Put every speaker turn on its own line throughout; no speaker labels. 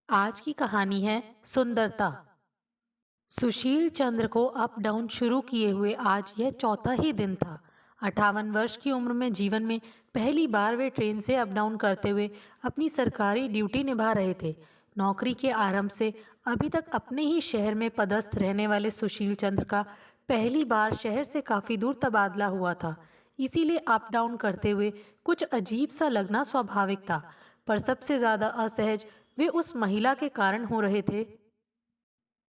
आज की कहानी है सुंदरता। सुशील चंद्र को अप डाउन शुरू किए हुए आज यह चौथा ही दिन था। 58 वर्ष की उम्र में जीवन में पहली बार वे ट्रेन से अप डाउन करते हुए अपनी सरकारी ड्यूटी निभा रहे थे। नौकरी के आरंभ से अभी तक अपने ही शहर में पदस्थ रहने वाले सुशील चंद्र का पहली बार शहर से काफी दूर तबादला हुआ था। इसीलिए अप डाउन करते हुए कुछ अजीब सा लगना स्वाभाविक था, पर सबसे ज्यादा असहज वे उस महिला के कारण हो रहे थे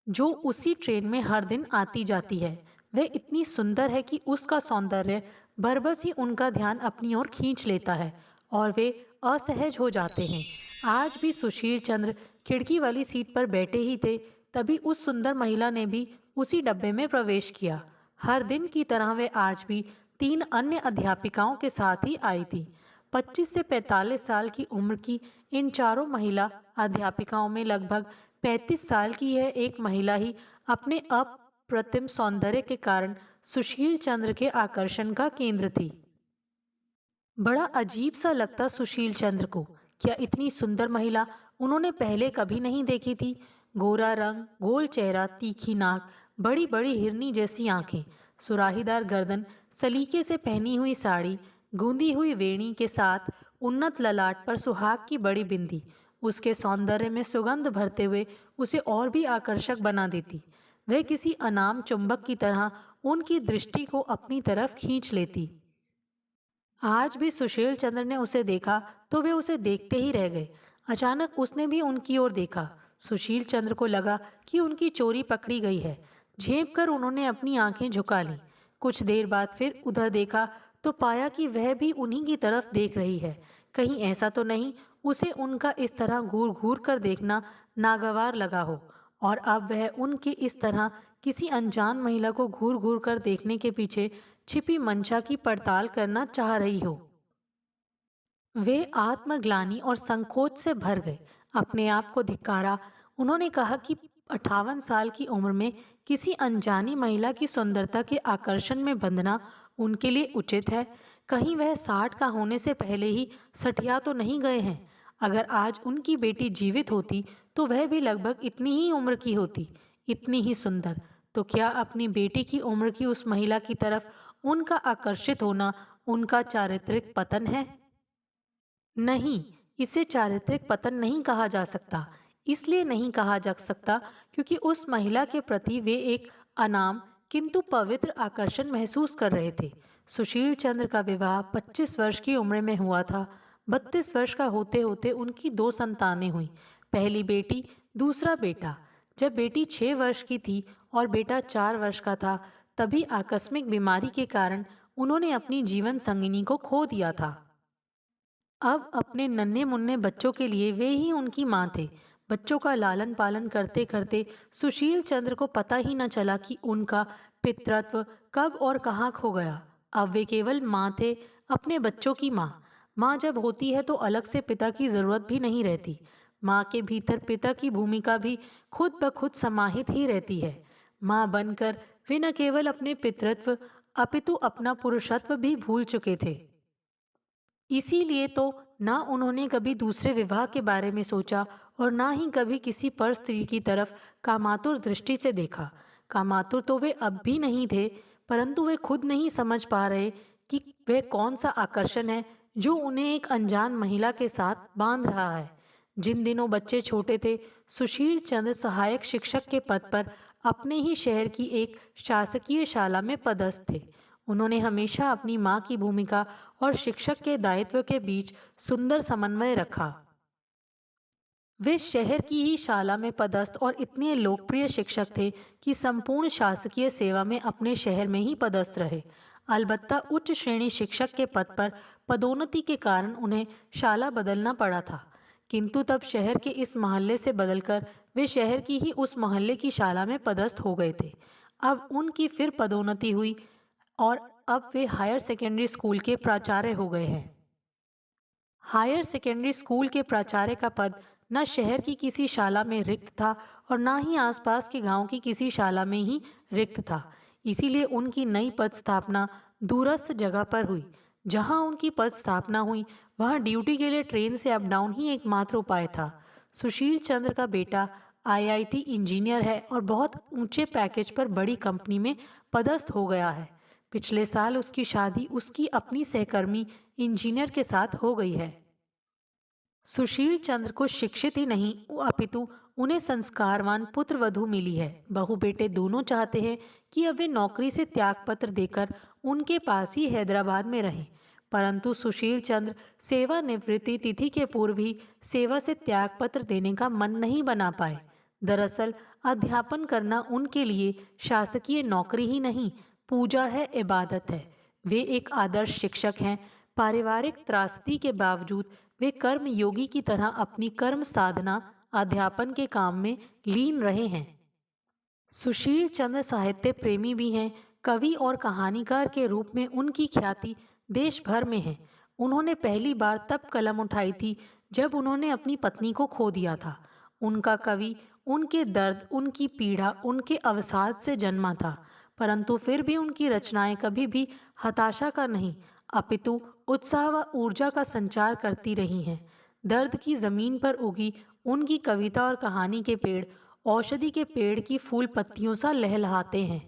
जो उसी ट्रेन में हर दिन आती जाती है। वह इतनी सुंदर है कि उसका सौंदर्य बरबस ही उनका ध्यान अपनी ओर खींच लेता है और वे असहज हो जाते हैं। आज भी सुशील चंद्र खिड़की वाली सीट पर बैठे ही थे, तभी उस सुंदर महिला ने भी उसी डब्बे में प्रवेश किया। हर दिन की तरह वे आज भी 3 अन्य अध्यापिकाओं के साथ ही आई थी। 25 से 45 साल की उम्र की इन चारों महिला अध्यापिकाओं में लगभग 35 साल की यह एक महिला ही अपने अप्रतिम सौंदर्य के कारण सुशील चंद्र के आकर्षण का केंद्र थी। बड़ा अजीब सा लगता सुशील चंद्र को, क्या इतनी सुंदर महिला उन्होंने पहले कभी नहीं देखी थी। गोरा रंग, गोल चेहरा, तीखी नाक, बड़ी बड़ी हिरनी जैसी आंखें, सुराहीदार गर्दन, सलीके से पहनी हुई साड़ी, गूंदी हुई वेणी के साथ उन्नत ललाट पर सुहाग की बड़ी बिंदी उसके सौंदर्य में सुगंध भरते हुए उसे और भी आकर्षक बना देती। वह किसी अनाम चुंबक की तरह उनकी दृष्टि को अपनी तरफ खींच लेती। आज भी सुशील चंद्र ने उसे देखा तो वे उसे देखते ही रह गए। अचानक उसने भी उनकी ओर देखा। सुशील चंद्र को लगा कि उनकी चोरी पकड़ी गई है। झेप कर उन्होंने अपनी आंखें झुका लीं। कुछ देर बाद फिर उधर देखा तो पाया कि वह भी उन्हीं की तरफ देख रही है। कहीं ऐसा तो नहीं उसे उनका इस तरह घूर घूर कर देखना नागवार लगा हो, और अब वह उनकी इस तरह किसी अनजान महिला को घूर घूर कर देखने के पीछे छिपी मंशा की पड़ताल करना चाह रही हो। वे आत्मग्लानि और संकोच से भर गए। अपने आप को धिक्कारा। उन्होंने कहा कि 58 साल की उम्र में किसी अनजानी महिला की सुंदरता के आकर्षण में बंधना उनके लिए उचित है। कहीं वह 60 का होने से पहले ही सठिया तो नहीं गए हैं। अगर आज उनकी बेटी जीवित होती तो वह भी लगभग इतनी ही उम्र की होती, इतनी ही सुंदर। तो क्या अपनी बेटी की उम्र की उस महिला की तरफ उनका आकर्षित होना उनका चारित्रिक पतन है? नहीं, इसे चारित्रिक पतन नहीं कहा जा सकता। इसलिए नहीं कहा जा सकता क्योंकि उस महिला के प्रति वे एक अनाम किंतु पवित्र आकर्षण महसूस कर रहे थे। सुशील चंद्र का विवाह 25 वर्ष की उम्र में हुआ था। 32 वर्ष का होते होते उनकी 2 संतानें हुई। पहली बेटी, दूसरा बेटा। जब बेटी 6 वर्ष की थी और बेटा 4 वर्ष का था, तभी आकस्मिक बीमारी के कारण उन्होंने अपनी जीवन संगिनी को खो दिया था। अब अपने नन्हे मुन्ने बच्चों के लिए वे ही उनकी माँ थे। बच्चों का लालन पालन करते करते सुशील चंद्र को पता ही न चला कि उनका पितृत्व कब और कहाँ खो गया। अब वे केवल माँ थे, अपने बच्चों की माँ। माँ जब होती है तो अलग से पिता की जरूरत भी नहीं रहती। माँ के भीतर पिता की भूमिका भी खुद ब खुद समाहित ही रहती है। माँ बनकर वे न केवल अपने पितृत्व अपितु अपना पुरुषत्व भी भूल चुके थे। इसीलिए तो ना उन्होंने कभी दूसरे विवाह के बारे में सोचा और ना ही कभी किसी पर स्त्री की तरफ कामातुर दृष्टि से देखा। कामातुर तो वे अब भी नहीं थे, परंतु वे खुद नहीं समझ पा रहे कि वह कौन सा आकर्षण है जो उन्हें एक अनजान महिला के साथ बांध रहा है। जिन दिनों बच्चे छोटे थे, सुशील चंद्र सहायक शिक्षक के पद पर अपने ही शहर की एक शासकीय शाला में पदस्थ थे। उन्होंने हमेशा अपनी माँ की भूमिका और शिक्षक के दायित्व के बीच सुंदर समन्वय रखा। वे शहर की ही शाला में पदस्थ और इतने लोकप्रिय शिक्षक थे कि संपूर्ण शासकीय सेवा में अपने शहर में ही पदस्थ रहे। अलबत्ता उच्च श्रेणी शिक्षक के पद पर पदोन्नति के कारण उन्हें शाला बदलना पड़ा था, किंतु तब शहर के इस मोहल्ले से बदलकर वे शहर की ही उस मोहल्ले की शाला में पदस्थ हो गए थे। अब उनकी फिर पदोन्नति हुई और अब वे हायर सेकेंडरी स्कूल के प्राचार्य हो गए हैं। हायर सेकेंडरी स्कूल के प्राचार्य का पद न शहर की किसी शाला में रिक्त था और न ही आसपास के गांव की किसी शाला में ही रिक्त था। इसीलिए उनकी नई पद स्थापना दूरस्थ जगह पर हुई। जहां उनकी पद स्थापना हुई वहां ड्यूटी के लिए ट्रेन से अप डाउन ही एकमात्र उपाय था। सुशील चंद्र का बेटा आईआईटी इंजीनियर है और बहुत ऊंचे पैकेज पर बड़ी कंपनी में पदस्थ हो गया है। पिछले साल उसकी शादी उसकी अपनी सहकर्मी इंजीनियर के साथ हो गई है। सुशील चंद्र को शिक्षित ही नहीं अपितु उन्हें संस्कारवान पुत्र वधू मिली है। बहू बेटे दोनों चाहते हैं कि अब वे नौकरी से त्यागपत्र देकर उनके पास ही हैदराबाद में रहें, परंतु सुशील चंद्र सेवानिवृत्ति तिथि के पूर्व ही सेवा से त्यागपत्र देने का मन नहीं बना पाए। दरअसल अध्यापन करना उनके लिए शासकीय नौकरी ही नहीं, पूजा है, इबादत है। वे एक आदर्श शिक्षक हैं। पारिवारिक त्रासदी के बावजूद वे कर्म योगी की तरह अपनी कर्म साधना अध्यापन के काम में लीन रहे हैं। सुशील चंद्र साहित्य प्रेमी भी हैं। कवि और कहानीकार के रूप में उनकी ख्याति देश भर में है। उन्होंने पहली बार तब कलम उठाई थी जब उन्होंने अपनी पत्नी को खो दिया था। उनका कवि उनके दर्द, उनकी पीड़ा, उनके अवसाद से जन्मा था, परंतु फिर भी उनकी रचनाएं कभी भी हताशा का नहीं अपितु उत्साह व ऊर्जा का संचार करती रही हैं। दर्द की जमीन पर उगी उनकी कविता और कहानी के पेड़ औषधि के पेड़ की फूल पत्तियों सा लहलहाते हैं।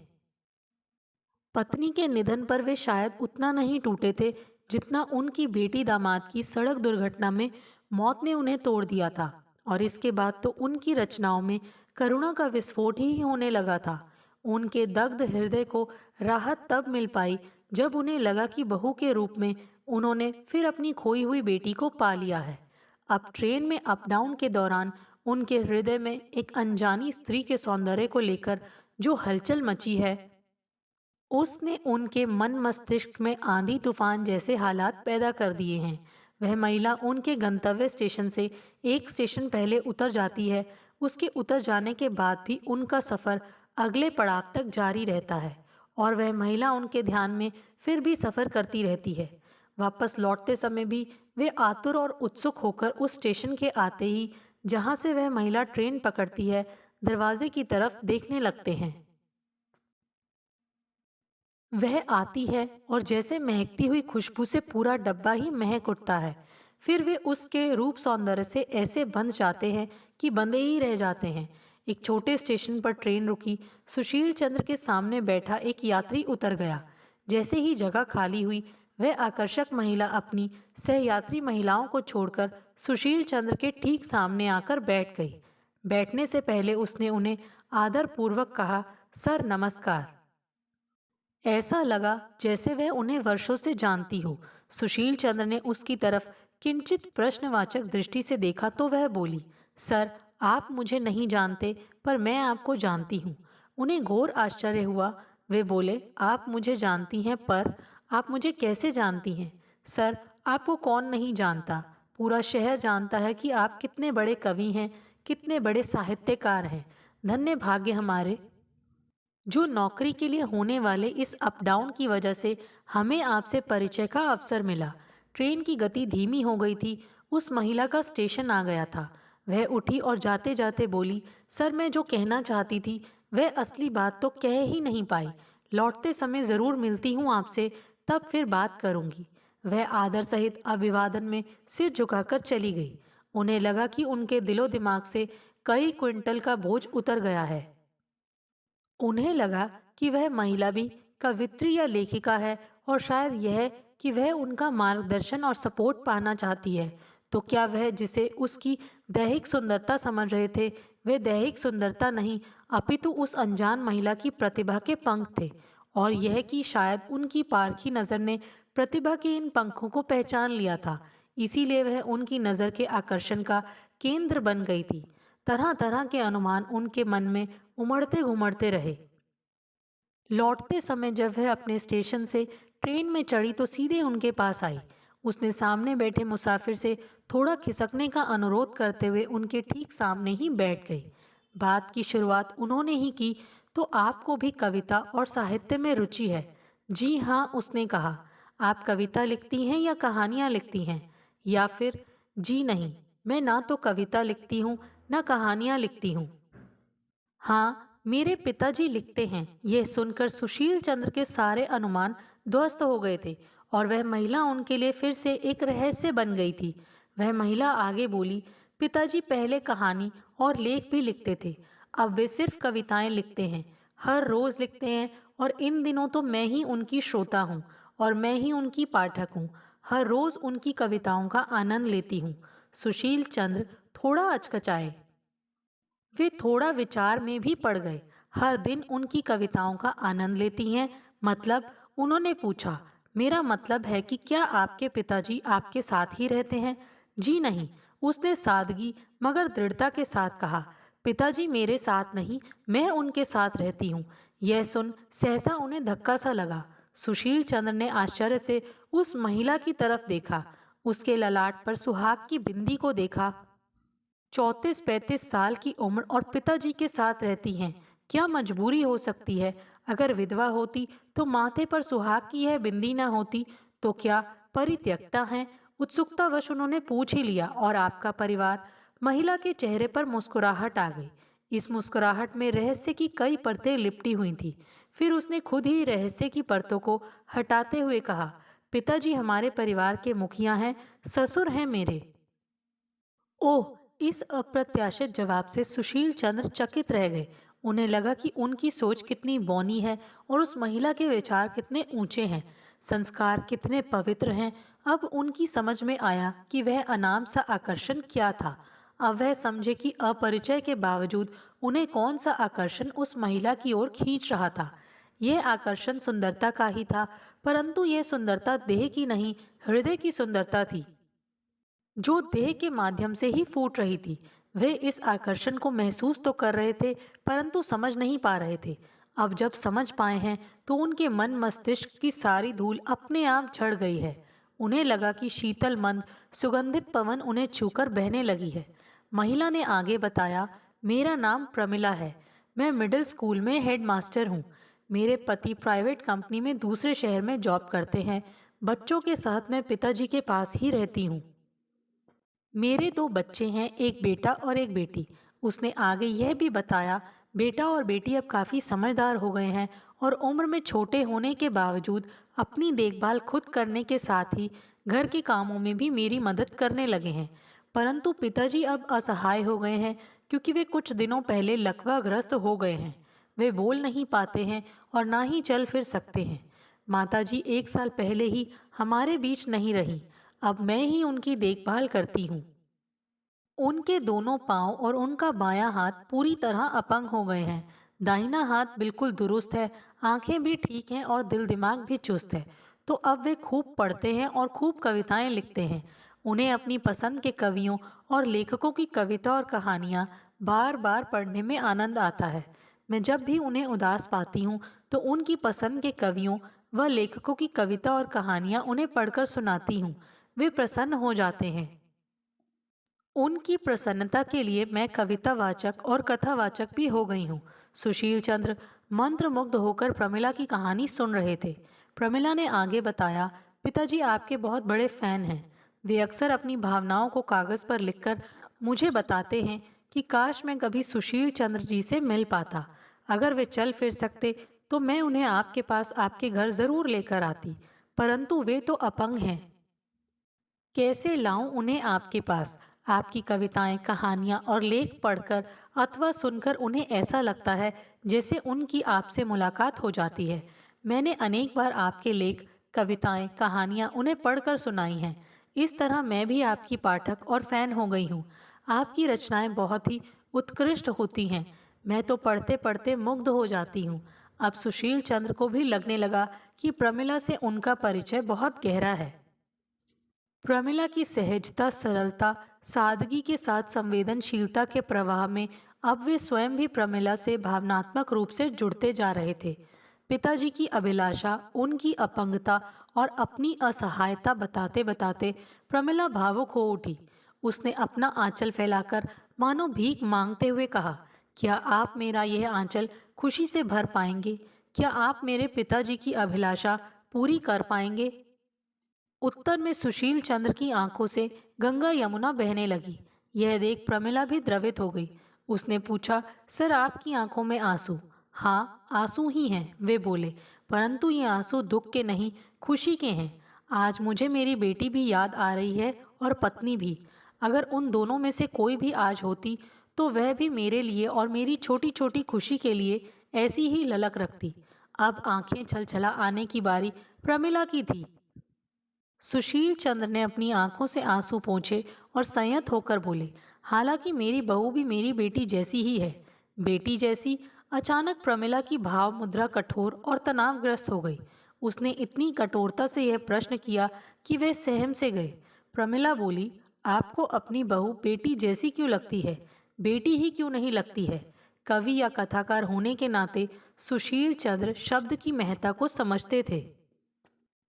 पत्नी के निधन पर वे शायद उतना नहीं टूटे थे जितना उनकी बेटी दामाद की सड़क दुर्घटना में मौत ने उन्हें तोड़ दिया था, और इसके बाद तो उनकी रचनाओं में करुणा का विस्फोट ही होने लगा था। उनके दग्ध हृदय को राहत तब मिल पाई जब उन्हें लगा कि बहू के रूप में उन्होंने फिर अपनी खोई हुई बेटी को पा लिया है। अब ट्रेन में अप डाउन के दौरान उनके हृदय में एक अनजानी स्त्री के सौंदर्य को लेकर जो हलचल मची है, उसने उनके मन मस्तिष्क में आंधी तूफान जैसे हालात पैदा कर दिए हैं। वह महिला उनके गंतव्य स्टेशन से एक स्टेशन पहले उतर जाती है। उसके उतर जाने के बाद भी उनका सफ़र अगले पड़ाव तक जारी रहता है और वह महिला उनके ध्यान में फिर भी सफ़र करती रहती है। वापस लौटते समय भी वे आतुर और उत्सुक होकर उस स्टेशन के आते ही जहाँ से वह महिला ट्रेन पकड़ती है, दरवाजे की तरफ देखने लगते हैं। वह आती है और जैसे महकती हुई खुशबू से पूरा डब्बा ही महक उठता है। फिर वे उसके रूप सौंदर्य से ऐसे बंध जाते हैं कि बंधे ही रह जाते हैं। एक छोटे स्टेशन पर ट्रेन रुकी। सुशील चंद्र के सामने बैठा एक यात्री उतर गया। जैसे ही जगह खाली हुई, वह आकर्षक महिला अपनी सहयात्री महिलाओं को छोड़कर सुशील चंद्र के ठीक सामने आकर बैठ गई। बैठने से पहले उसने उन्हें आदरपूर्वक कहा, सर नमस्कार। ऐसा लगा जैसे वह उन्हें वर्षों से जानती हो। सुशील चंद्र ने उसकी तरफ किंचित प्रश्नवाचक दृष्टि से देखा तो वह बोली, सर आप मुझे नहीं जानते पर मैं आपको जानती हूँ। उन्हें घोर आश्चर्य हुआ। वे बोले, आप मुझे जानती हैं पर आप मुझे कैसे जानती हैं? सर आपको कौन नहीं जानता, पूरा शहर जानता है कि आप कितने बड़े कवि हैं, कितने बड़े साहित्यकार हैं। धन्य भाग्य हमारे जो नौकरी के लिए होने वाले इस अप डाउन की वजह से हमें आपसे परिचय का अवसर मिला। ट्रेन की गति धीमी हो गई थी। उस महिला का स्टेशन आ गया था। वह उठी और जाते जाते बोली, सर मैं जो कहना चाहती थी वह असली बात तो कह ही नहीं पाई। लौटते समय ज़रूर मिलती हूँ आपसे, तब फिर बात करूँगी। वह आदर सहित अभिवादन में सिर झुकाकर चली गई। उन्हें लगा कि उनके दिलो दिमाग से कई क्विंटल का बोझ उतर गया है। उन्हें लगा कि वह महिला भी कवित्री या लेखिका है और शायद यह कि वह उनका मार्गदर्शन और सपोर्ट पाना चाहती है। तो क्या वह जिसे उसकी दैहिक सुंदरता समझ रहे थे वह दैहिक सुंदरता नहीं अपितु उस अनजान महिला की प्रतिभा के पंख थे, और यह कि शायद उनकी पारखी नज़र ने प्रतिभा के इन पंखों को पहचान लिया था, इसीलिए वह उनकी नज़र के आकर्षण का केंद्र बन गई थी। तरह तरह के अनुमान उनके मन में उमड़ते घुमड़ते रहे। लौटते समय जब वह अपने स्टेशन से ट्रेन में चढ़ी तो सीधे उनके पास आई। उसने सामने बैठे मुसाफिर से थोड़ा खिसकने का अनुरोध करते हुए उनके ठीक सामने ही बैठ गई। बात की शुरुआत उन्होंने ही की, तो आपको भी कविता और साहित्य में रुचि है? जी हाँ, उसने कहा। आप कविता लिखती हैं या कहानियाँ लिखती हैं? या फिर जी नहीं, मैं ना तो कविता लिखती हूँ ना कहानियाँ लिखती हूँ। हाँ, मेरे पिताजी लिखते हैं। यह सुनकर सुशील चंद्र के सारे अनुमान ध्वस्त हो गए थे और वह महिला उनके लिए फिर से एक रहस्य बन गई थी। वह महिला आगे बोली, पिताजी पहले कहानी और लेख भी लिखते थे। अब वे सिर्फ कविताएं लिखते हैं, हर रोज लिखते हैं। और इन दिनों तो मैं ही उनकी श्रोता हूँ और मैं ही उनकी पाठक हूँ। हर रोज उनकी कविताओं का आनंद लेती हूँ। सुशील चंद्र थोड़ा अचकचाए। वे थोड़ा विचार में भी पड़ गए। हर दिन उनकी कविताओं का आनंद लेती हैं, मतलब? उन्होंने पूछा। मेरा मतलब है कि क्या आपके पिताजी आपके साथ ही रहते हैं? जी नहीं, उसने सादगी मगर दृढ़ता के साथ कहा। पिताजी मेरे साथ नहीं, मैं उनके साथ रहती हूँ। यह सुन सहसा उन्हें धक्का सा लगा। सुशील चंद्र ने आश्चर्य से उस महिला की तरफ देखा, उसके ललाट पर सुहाग की बिंदी को देखा। 34-35 साल की उम्र और पिताजी के साथ रहती हैं। क्या मजबूरी हो सकती है? अगर विधवा होती तो माथे पर सुहाग की यह बिंदी न होती। तो क्या परित्यक्ता हैं? उत्सुकतावश उन्होंने पूछ ही लिया। और आपका परिवार? महिला के चेहरे पर मुस्कुराहट आ गई। इस मुस्कुराहट में रहस्य की कई परतें लिपटी हुई थी। फिर उसने खुद ही रहस्य की परतों को हटाते हुए कहा, पिताजी हमारे परिवार के मुखिया हैं, ससुर हैं मेरे। ओह! इस अप्रत्याशित जवाब से सुशील चंद्र चकित रह गए। उन्हें लगा कि उनकी सोच कितनी बौनी है और उस महिला के विचार कितने ऊंचे हैं, संस्कार कितने पवित्र हैं। अब उनकी समझ में आया कि वह अनाम सा आकर्षण क्या था। अब वह समझे कि अपरिचय के बावजूद उन्हें कौन सा आकर्षण उस महिला की ओर खींच रहा था। यह आकर्षण सुंदरता का ही था, परंतु यह सुंदरता देह की नहीं, हृदय की सुंदरता थी, जो देह के माध्यम से ही फूट रही थी। वे इस आकर्षण को महसूस तो कर रहे थे, परंतु समझ नहीं पा रहे थे। अब जब समझ पाए हैं तो उनके मन मस्तिष्क की सारी धूल अपने आप झड़ गई है। उन्हें लगा कि शीतल मंद सुगंधित पवन उन्हें छूकर बहने लगी है। महिला ने आगे बताया, मेरा नाम प्रमिला है। मैं मिडिल स्कूल में हेड मास्टर हूँ। मेरे पति प्राइवेट कंपनी में दूसरे शहर में जॉब करते हैं। बच्चों के साथ मैं पिताजी के पास ही रहती हूँ। मेरे 2 बच्चे हैं, एक बेटा और एक बेटी। उसने आगे यह भी बताया, बेटा और बेटी अब काफ़ी समझदार हो गए हैं और उम्र में छोटे होने के बावजूद अपनी देखभाल खुद करने के साथ ही घर के कामों में भी मेरी मदद करने लगे हैं। परंतु पिताजी अब असहाय हो गए हैं, क्योंकि वे कुछ दिनों पहले लकवाग्रस्त हो गए हैं। वे बोल नहीं पाते हैं और ना ही चल फिर सकते हैं। माताजी 1 साल पहले ही हमारे बीच नहीं रही। अब मैं ही उनकी देखभाल करती हूँ। उनके दोनों पांव और उनका बायां हाथ पूरी तरह अपंग हो गए हैं। दाहिना हाथ बिल्कुल दुरुस्त है, आंखें भी ठीक हैं और दिल दिमाग भी चुस्त है। तो अब वे खूब पढ़ते हैं और खूब कविताएं लिखते हैं। उन्हें अपनी पसंद के कवियों और लेखकों की कविता और कहानियाँ बार बार पढ़ने में आनंद आता है। मैं जब भी उन्हें उदास पाती हूँ तो उनकी पसंद के कवियों व लेखकों की कविता और कहानियाँ उन्हें पढ़कर सुनाती हूँ। वे प्रसन्न हो जाते हैं। उनकी प्रसन्नता के लिए मैं कवितावाचक और कथावाचक भी हो गई हूँ। सुशील चंद्र मंत्रमुग्ध होकर प्रमिला की कहानी सुन रहे थे। प्रमिला ने आगे बताया, पिताजी आपके बहुत बड़े फैन हैं। वे अक्सर अपनी भावनाओं को कागज पर लिखकर मुझे बताते हैं कि काश मैं कभी सुशील चंद्र जी से मिल पाता। अगर वे चल फिर सकते तो मैं उन्हें आपके पास आपके घर जरूर लेकर आती, परंतु वे तो अपंग हैं। कैसे लाऊं उन्हें आपके पास? आपकी कविताएं, कहानियां और लेख पढ़कर अथवा सुनकर उन्हें ऐसा लगता है जैसे उनकी आपसे मुलाकात हो जाती है। मैंने अनेक बार आपके लेख, कविताएं, कहानियां उन्हें पढ़कर सुनाई हैं। इस तरह मैं भी आपकी पाठक और फैन हो गई हूँ। आपकी रचनाएं बहुत ही उत्कृष्ट होती हैं। मैं तो पढ़ते पढ़ते मुग्ध हो जाती हूँ। अब सुशील चंद्र को भी लगने लगा कि प्रमिला से उनका परिचय बहुत गहरा है। प्रमिला की सहजता, सरलता, सादगी के साथ संवेदनशीलता के प्रवाह में अब वे स्वयं भी प्रमिला से भावनात्मक रूप से जुड़ते जा रहे थे। पिताजी की अभिलाषा, उनकी अपंगता और अपनी असहायता बताते बताते प्रमिला भावुक हो उठी। उसने अपना आंचल फैलाकर मानो भीख मांगते हुए कहा, क्या आप मेरा यह आंचल खुशी से भर पाएंगे? क्या आप मेरे पिताजी की अभिलाषा पूरी कर पाएंगे? उत्तर में सुशील चंद्र की आंखों से गंगा यमुना बहने लगी। यह देख प्रमिला भी द्रवित हो गई। उसने पूछा, सर आपकी आंखों में आंसू? हाँ, आंसू ही हैं, वे बोले, परंतु ये आंसू दुख के नहीं, खुशी के हैं। आज मुझे मेरी बेटी भी याद आ रही है और पत्नी भी। अगर उन दोनों में से कोई भी आज होती तो वह भी मेरे लिए और मेरी छोटी छोटी खुशी के लिए ऐसी ही ललक रखती। अब आंखें छलछला आने की बारी प्रमिला की थी। सुशील चंद्र ने अपनी आंखों से आंसू पोंछे और संयत होकर बोले, हालांकि मेरी बहू भी मेरी बेटी जैसी ही है। बेटी जैसी? अचानक प्रमिला की भाव मुद्रा कठोर और तनावग्रस्त हो गई। उसने इतनी कठोरता से यह प्रश्न किया कि वे सहम से गए। प्रमिला बोली, आपको अपनी बहू बेटी जैसी क्यों लगती है? बेटी ही क्यों नहीं लगती है? कवि या कथाकार होने के नाते सुशील चंद्र शब्द की महत्ता को समझते थे,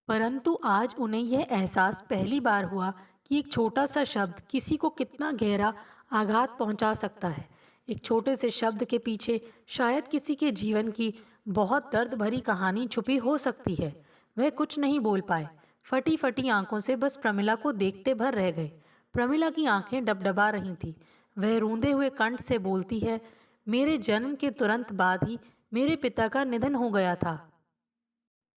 परंतु आज उन्हें यह एहसास पहली बार हुआ कि एक छोटा सा शब्द किसी को कितना गहरा आघात पहुंचा सकता है। एक छोटे से शब्द के पीछे शायद किसी के जीवन की बहुत दर्द भरी कहानी छुपी हो सकती है। वह कुछ नहीं बोल पाए, फटी फटी आंखों से बस प्रमिला को देखते भर रह गए। प्रमिला की आंखें डबडबा रही थीं। वह रूंधे हुए कंठ से बोलती है, मेरे जन्म के तुरंत बाद ही मेरे पिता का निधन हो गया था।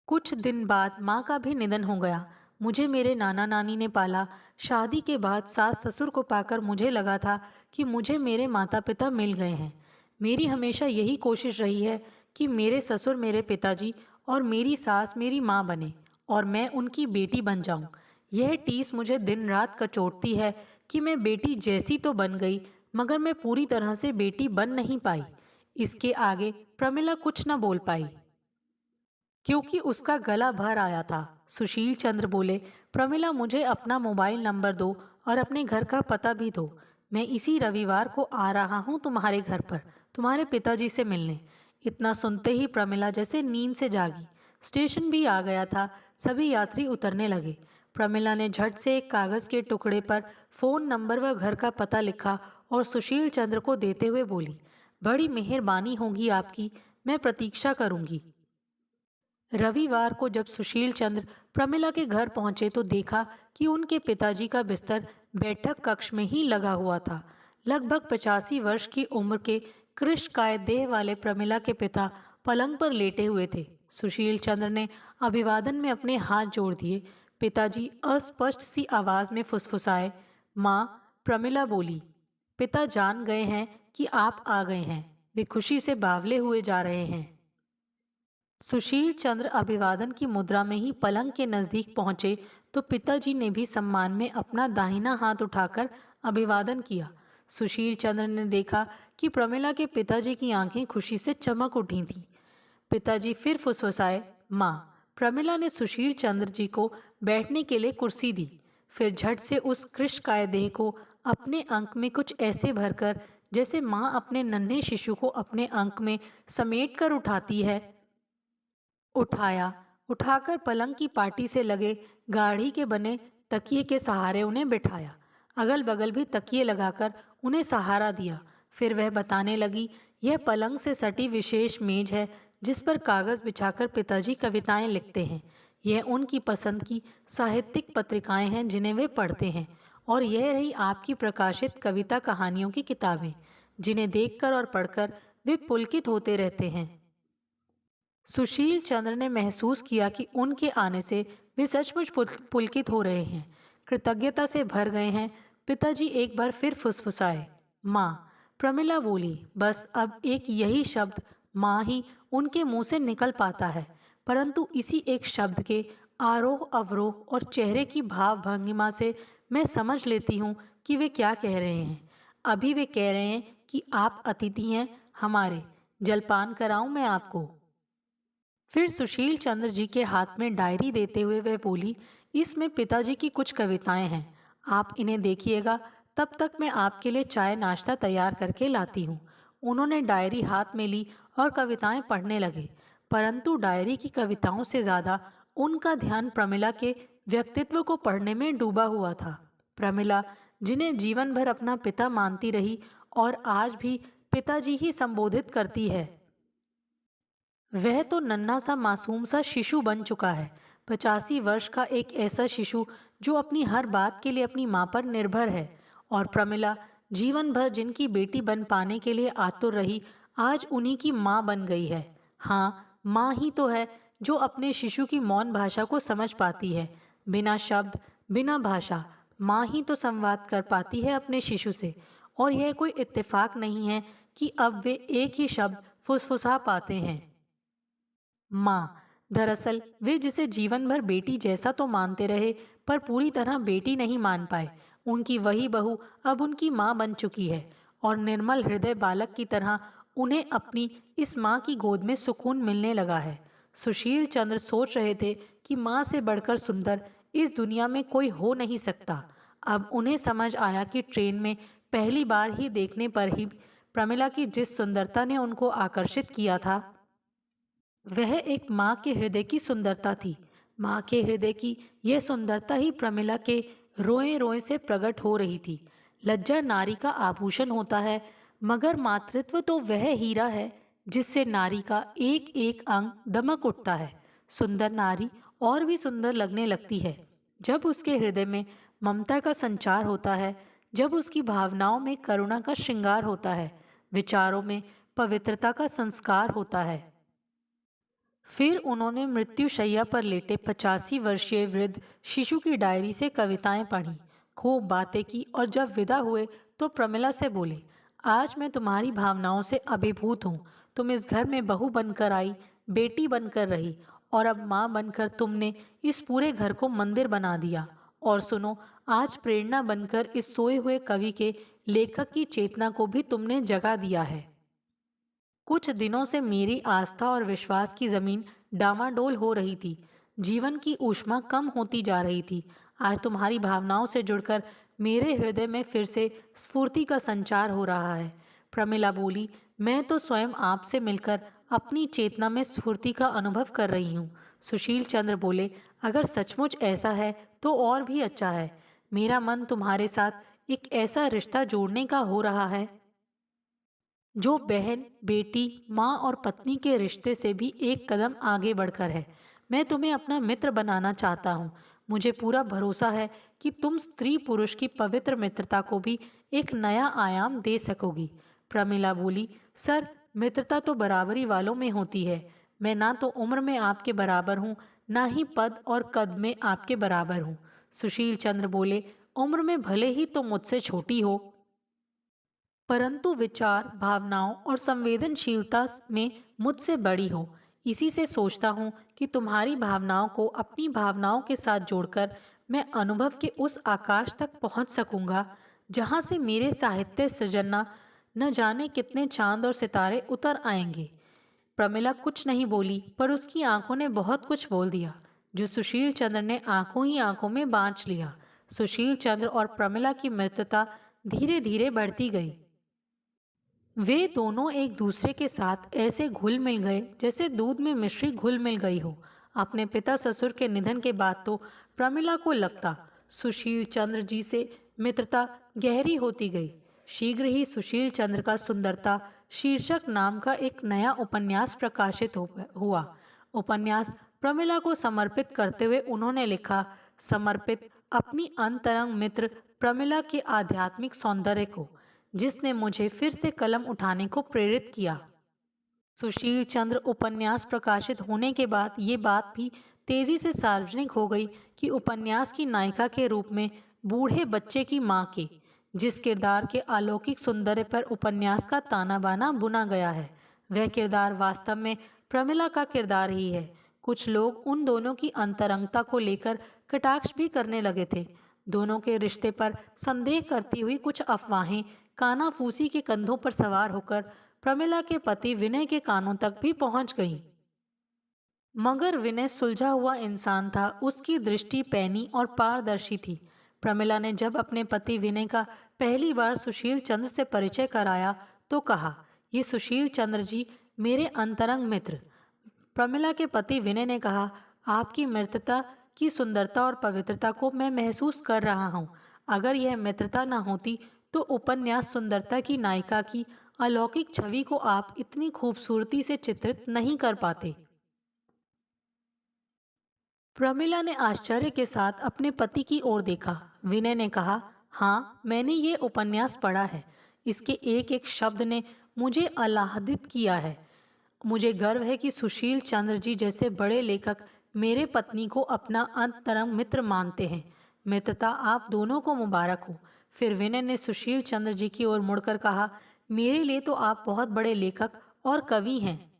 कुछ दिन बाद माँ का भी निधन हो गया। मुझे मेरे नाना नानी ने पाला। शादी के बाद सास ससुर को पाकर मुझे लगा था कि मुझे मेरे माता पिता मिल गए हैं। मेरी हमेशा यही कोशिश रही है कि मेरे ससुर मेरे पिताजी और मेरी सास मेरी माँ बने और मैं उनकी बेटी बन जाऊं। यह टीस मुझे दिन रात कचोटती है कि मैं बेटी जैसी तो बन गई, मगर मैं पूरी तरह से बेटी बन नहीं पाई। इसके आगे प्रमिला कुछ न बोल पाई, क्योंकि उसका गला भर आया था। सुशील चंद्र बोले, प्रमिला, मुझे अपना मोबाइल नंबर दो और अपने घर का पता भी दो। मैं इसी रविवार को आ रहा हूँ तुम्हारे घर पर, तुम्हारे पिताजी से मिलने। इतना सुनते ही प्रमिला जैसे नींद से जागी। स्टेशन भी आ गया था। सभी यात्री उतरने लगे। प्रमिला ने झट से एक कागज के टुकड़े पर फोन नंबर व घर का पता लिखा और सुशील चंद्र को देते हुए बोली, बड़ी मेहरबानी होगी आपकी, मैं प्रतीक्षा करूंगी। रविवार को जब सुशील चंद्र प्रमिला के घर पहुंचे तो देखा कि उनके पिताजी का बिस्तर बैठक कक्ष में ही लगा हुआ था। लगभग 85 वर्ष की उम्र के कृशकाय देह वाले प्रमिला के पिता पलंग पर लेटे हुए थे। सुशील चंद्र ने अभिवादन में अपने हाथ जोड़ दिए। पिताजी अस्पष्ट सी आवाज में फुसफुसाए, माँ। प्रमिला बोली, पिता जान गए हैं कि आप आ गए हैं। वे खुशी से बावले हुए जा रहे हैं। सुशील चंद्र अभिवादन की मुद्रा में ही पलंग के नजदीक पहुंचे तो पिताजी ने भी सम्मान में अपना दाहिना हाथ उठाकर अभिवादन किया। सुशील चंद्र ने देखा कि प्रमिला के पिताजी की आंखें खुशी से चमक उठी थीं। पिताजी फिर फुसफुसाए, माँ। प्रमिला ने सुशील चंद्र जी को बैठने के लिए कुर्सी दी, फिर झट से उस कृशकाय देह को अपने अंक में कुछ ऐसे भरकर जैसे माँ अपने नन्हे शिशु को अपने अंक में समेट कर उठाती है, उठाया। उठाकर पलंग की पाटी से लगे गाढ़ी के बने तकिए के सहारे उन्हें बिठाया। अगल बगल भी तकिए लगाकर उन्हें सहारा दिया। फिर वह बताने लगी, यह पलंग से सटी विशेष मेज है जिस पर कागज बिछाकर पिताजी कविताएं लिखते हैं। यह उनकी पसंद की साहित्यिक पत्रिकाएं हैं जिन्हें वे पढ़ते हैं, और यह रही आपकी प्रकाशित कविता कहानियों की किताबें जिन्हें देखकर और पढ़कर वे पुलकित होते रहते हैं। सुशील चंद्र ने महसूस किया कि उनके आने से वे सचमुच पुलकित हो रहे हैं, कृतज्ञता से भर गए हैं। पिताजी एक बार फिर फुसफुसाए, माँ। प्रमिला बोली, बस अब एक यही शब्द माँ ही उनके मुंह से निकल पाता है, परंतु इसी एक शब्द के आरोह अवरोह और चेहरे की भाव भंगिमा से मैं समझ लेती हूँ कि वे क्या कह रहे हैं। अभी वे कह रहे हैं कि आप अतिथि हैं हमारे, जलपान कराऊं मैं आपको। फिर सुशील चंद्र जी के हाथ में डायरी देते हुए वह बोली, इसमें पिताजी की कुछ कविताएं हैं, आप इन्हें देखिएगा, तब तक मैं आपके लिए चाय नाश्ता तैयार करके लाती हूँ। उन्होंने डायरी हाथ में ली और कविताएं पढ़ने लगे, परंतु डायरी की कविताओं से ज़्यादा उनका ध्यान प्रमिला के व्यक्तित्व को पढ़ने में डूबा हुआ था। प्रमिला, जिन्हें जीवन भर अपना पिता मानती रही और आज भी पिताजी ही संबोधित करती है, वह तो नन्हा सा मासूम सा शिशु बन चुका है। 85 वर्ष का एक ऐसा शिशु जो अपनी हर बात के लिए अपनी माँ पर निर्भर है। और प्रमिला, जीवन भर जिनकी बेटी बन पाने के लिए आतुर रही, आज उन्हीं की माँ बन गई है। हाँ, माँ ही तो है जो अपने शिशु की मौन भाषा को समझ पाती है, बिना शब्द बिना भाषा, माँ ही तो संवाद कर पाती है अपने शिशु से, और यह कोई इत्तेफाक नहीं है कि अब वे एक ही शब्द फुसफुसा पाते हैं। माँ। दरअसल वे जिसे जीवन भर बेटी जैसा तो मानते रहे, पर पूरी तरह बेटी नहीं मान पाए। उनकी वही बहू अब उनकी माँ बन चुकी है, और निर्मल हृदय बालक की तरह उन्हें अपनी इस माँ की गोद में सुकून मिलने लगा है। सुशील चंद्र सोच रहे थे कि माँ से बढ़कर सुंदर इस दुनिया में कोई हो नहीं सकता। अब उन्हें समझ आया कि ट्रेन में पहली बार ही देखने पर ही प्रमिला की जिस सुंदरता ने उनको आकर्षित किया था, वह एक माँ के हृदय की सुंदरता थी। माँ के हृदय की यह सुंदरता ही प्रमिला के रोए रोए से प्रकट हो रही थी। लज्जा नारी का आभूषण होता है, मगर मातृत्व तो वह हीरा है जिससे नारी का एक एक अंग दमक उठता है। सुंदर नारी और भी सुंदर लगने लगती है जब उसके हृदय में ममता का संचार होता है, जब उसकी भावनाओं में करुणा का श्रृंगार होता है, विचारों में पवित्रता का संस्कार होता है। फिर उन्होंने मृत्युशैया पर लेटे 85 वर्षीय वृद्ध शिशु की डायरी से कविताएं पढ़ी, खूब बातें की, और जब विदा हुए तो प्रमिला से बोले, आज मैं तुम्हारी भावनाओं से अभिभूत हूँ। तुम इस घर में बहू बनकर आई, बेटी बनकर रही, और अब माँ बनकर तुमने इस पूरे घर को मंदिर बना दिया। और सुनो, आज प्रेरणा बनकर इस सोए हुए कवि के लेखक की चेतना को भी तुमने जगा दिया है। कुछ दिनों से मेरी आस्था और विश्वास की जमीन डामाडोल हो रही थी। जीवन की ऊष्मा कम होती जा रही थी। आज तुम्हारी भावनाओं से जुड़कर मेरे हृदय में फिर से स्फूर्ति का संचार हो रहा है। प्रमिला बोली, मैं तो स्वयं आपसे मिलकर अपनी चेतना में स्फूर्ति का अनुभव कर रही हूँ। सुशील चंद्र बोले, अगर सचमुच ऐसा है तो और भी अच्छा है। मेरा मन तुम्हारे साथ एक ऐसा रिश्ता जोड़ने का हो रहा है जो बहन, बेटी, माँ और पत्नी के रिश्ते से भी एक कदम आगे बढ़कर है। मैं तुम्हें अपना मित्र बनाना चाहता हूँ। मुझे पूरा भरोसा है कि तुम स्त्री पुरुष की पवित्र मित्रता को भी एक नया आयाम दे सकोगी। प्रमिला बोली, सर, मित्रता तो बराबरी वालों में होती है। मैं ना तो उम्र में आपके बराबर हूँ, ना ही पद और कद में आपके बराबर हूँ। सुशील चंद्र बोले, उम्र में भले ही तुम मुझसे छोटी हो, परंतु विचार, भावनाओं और संवेदनशीलता में मुझसे बड़ी हो। इसी से सोचता हूँ कि तुम्हारी भावनाओं को अपनी भावनाओं के साथ जोड़कर मैं अनुभव के उस आकाश तक पहुँच सकूँगा जहाँ से मेरे साहित्य सृजना न जाने कितने चांद और सितारे उतर आएंगे। प्रमिला कुछ नहीं बोली, पर उसकी आंखों ने बहुत कुछ बोल दिया, जो सुशील चंद्र ने आंखों ही आंखों में बांच लिया। सुशील चंद्र और प्रमिला की मित्रता धीरे धीरे बढ़ती गई। वे दोनों एक दूसरे के साथ ऐसे घुल मिल गए जैसे दूध में मिश्री घुल मिल गई हो। अपने पिता ससुर के निधन के बाद तो प्रमिला को लगता सुशील चंद्र जी से मित्रता गहरी होती गई। शीघ्र ही सुशील चंद्र का सुंदरता शीर्षक नाम का एक नया उपन्यास प्रकाशित हुआ। उपन्यास प्रमिला को समर्पित करते हुए उन्होंने लिखा, समर्पित अपनी अंतरंग मित्र प्रमिला के आध्यात्मिक सौंदर्य को, जिसने मुझे फिर से कलम उठाने को प्रेरित किया। सुशील चंद्र उपन्यास प्रकाशित होने के बाद ये बात भी तेजी से सार्वजनिक हो गई कि उपन्यास की नायिका के रूप में बूढ़े बच्चे की मां के जिस किरदार के अलौकिक सौंदर्य पर उपन्यास का ताना बाना बुना गया है, वह किरदार वास्तव में प्रमिला का किरदार ही है। कुछ लोग उन दोनों की अंतरंगता को लेकर कटाक्ष भी करने लगे थे। दोनों के रिश्ते पर संदेह करती हुई कुछ अफवाहें कानाफूसी के कंधों पर सवार होकर प्रमिला के पति विनय के कानों तक भी पहुंच गईं। मगर विनय सुलझा हुआ इंसान था, उसकी दृष्टि पैनी और पारदर्शी थी। प्रमिला ने जब अपने पति विनय का पहली बार सुशील चंद्र से परिचय कराया तो कहा, ये सुशील चंद्र जी मेरे अंतरंग मित्र। प्रमिला के पति विनय ने कहा, आपकी मित्रता की सुंदरता और पवित्रता को मैं महसूस कर रहा हूँ। अगर यह मित्रता न होती तो उपन्यास सुंदरता की नायिका की अलौकिक छवि को आप इतनी खूबसूरती से चित्रित नहीं कर पाते। प्रमिला ने आश्चर्य के साथ अपने पति की ओर देखा। विनय ने कहा, हाँ, मैंने ये उपन्यास पढ़ा है। इसके एक एक शब्द ने मुझे आह्लादित किया है। मुझे गर्व है कि सुशील चंद्र जी जैसे बड़े लेखक मेरे पत्नी को अपना अंतरंग मित्र मानते हैं। मित्रता आप दोनों को मुबारक हो। फिर विनय ने सुशील चंद्र जी की ओर मुड़कर कहा, मेरे लिए तो आप बहुत बड़े लेखक और कवि हैं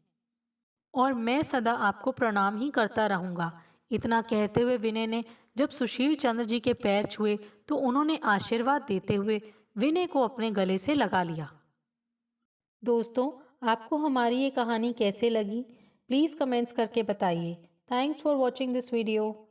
और मैं सदा आपको प्रणाम ही करता रहूंगा। इतना कहते हुए विनय ने जब सुशील चंद्र जी के पैर छुए तो उन्होंने आशीर्वाद देते हुए विनय को अपने गले से लगा लिया। दोस्तों, आपको हमारी ये कहानी कैसे लगी? प्लीज़ कमेंट्स करके बताइए। Thanks for watching this video.